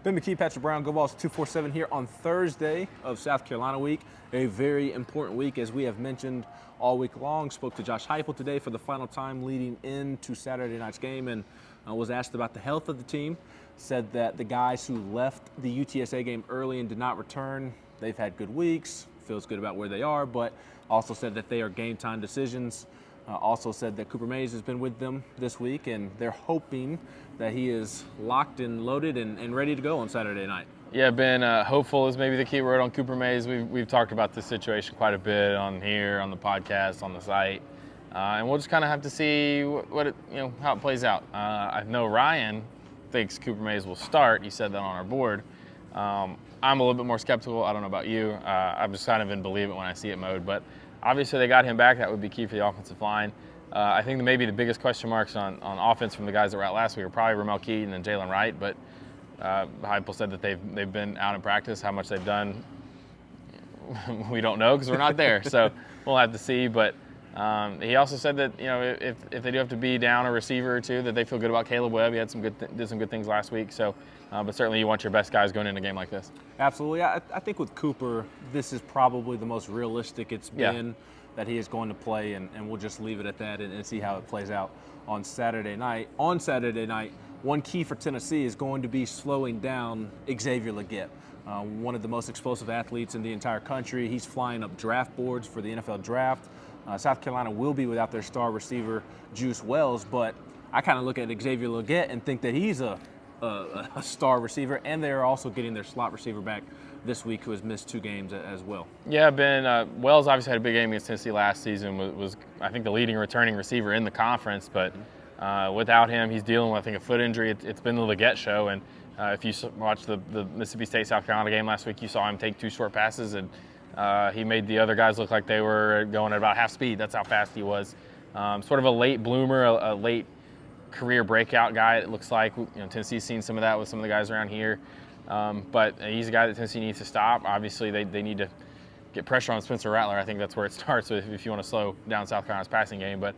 Ben McKee, Patrick Brown, Go Vols 247 here on Thursday of South Carolina week. A very important week, as we have mentioned all week long. Spoke to Josh Heupel today for the final time leading into Saturday night's game, and was asked about the health of the team. Said that the guys who left the UTSA game early and did not return, they've had good weeks, feels good about where they are, but also said that they are game time decisions. Also said that Cooper Mays has been with them this week, and they're hoping that he is locked and loaded and ready to go on Saturday night. Yeah, Ben, hopeful is maybe the key word on Cooper Mays. We've talked about this situation quite a bit on here, on the podcast, on the site, and we'll just kind of have to see how it plays out. I know Ryan thinks Cooper Mays will start. He said that on our board. I'm a little bit more skeptical. I don't know about you. I'm just kind of in believe it when I see it mode, but obviously they got him back. That would be key for the offensive line. I think maybe the biggest question marks on offense from the guys that were out last week are probably McKee and then Jalen Wright, but Heupel said that they've been out in practice. How much they've done, we don't know because we're not there. So we'll have to see. But he also said that if they do have to be down a receiver or two, that they feel good about Caleb Webb. He had did some good things last week. So, but certainly you want your best guys going into a game like this. Absolutely. I think with Cooper, this is probably the most realistic it's been that he is going to play, and we'll just leave it at that and see how it plays out on Saturday night. On Saturday night, one key for Tennessee is going to be slowing down Xavier Legette, one of the most explosive athletes in the entire country. He's flying up draft boards for the NFL draft. South Carolina will be without their star receiver, Juice Wells, but I kind of look at Xavier Legette and think that he's a star receiver, and they're also getting their slot receiver back this week, who has missed 2 games as well. Yeah, Ben, Wells obviously had a big game against Tennessee last season, was I think the leading returning receiver in the conference, but without him, he's dealing with, I think, a foot injury. It's been the Legette show, and if you watched the Mississippi State-South Carolina game last week, you saw him take 2 short passes, and he made the other guys look like they were going at about half speed. That's how fast he was. Sort of a late bloomer, a late career breakout guy, it looks like. Tennessee's seen some of that with some of the guys around here. But he's a guy that Tennessee needs to stop. Obviously, they need to get pressure on Spencer Rattler. I think that's where it starts if you want to slow down South Carolina's passing game. But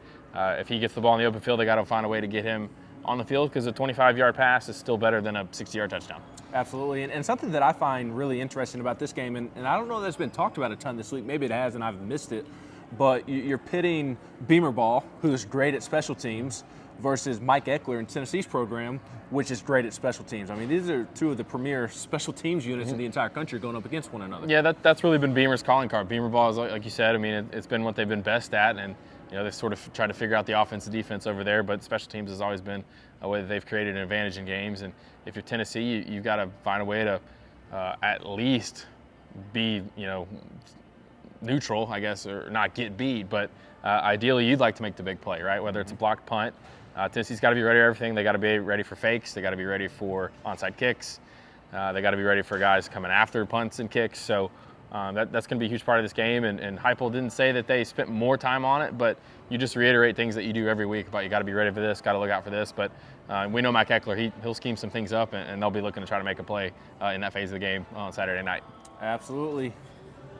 if he gets the ball in the open field, they got to find a way to get him on the field, because a 25-yard pass is still better than a 60-yard touchdown. Absolutely. And something that I find really interesting about this game, and I don't know that it's been talked about a ton this week, maybe it has and I've missed it, but you're pitting Beamer Ball, who's great at special teams, versus Mike Eckler in Tennessee's program, which is great at special teams. I mean, these are 2 of the premier special teams units in the entire country going up against one another. Yeah, that's really been Beamer's calling card. Beamer Ball is, like you said, I mean, it's been what they've been best at, and they sort of try to figure out the offense and defense over there, but special teams has always been a way that they've created an advantage in games. And if you're Tennessee, you've got to find a way to at least be, neutral, I guess, or not get beat, but ideally you'd like to make the big play, right? Whether it's a blocked punt. Tennessee's got to be ready for everything. They got to be ready for fakes. They got to be ready for onside kicks. They got to be ready for guys coming after punts and kicks. So that's going to be a huge part of this game. And Heupel didn't say that they spent more time on it, but you just reiterate things that you do every week about you got to be ready for this, got to look out for this. But we know Mike Eckler, he'll scheme some things up, and they'll be looking to try to make a play in that phase of the game on Saturday night. Absolutely.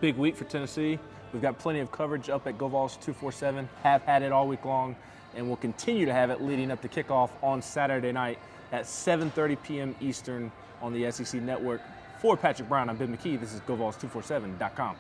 Big week for Tennessee. We've got plenty of coverage up at Go Vols 247, have had it all week long, and we'll continue to have it leading up to kickoff on Saturday night at 7:30 p.m. Eastern on the SEC Network. For Patrick Brown, I'm Ben McKee. This is GoVols247.com.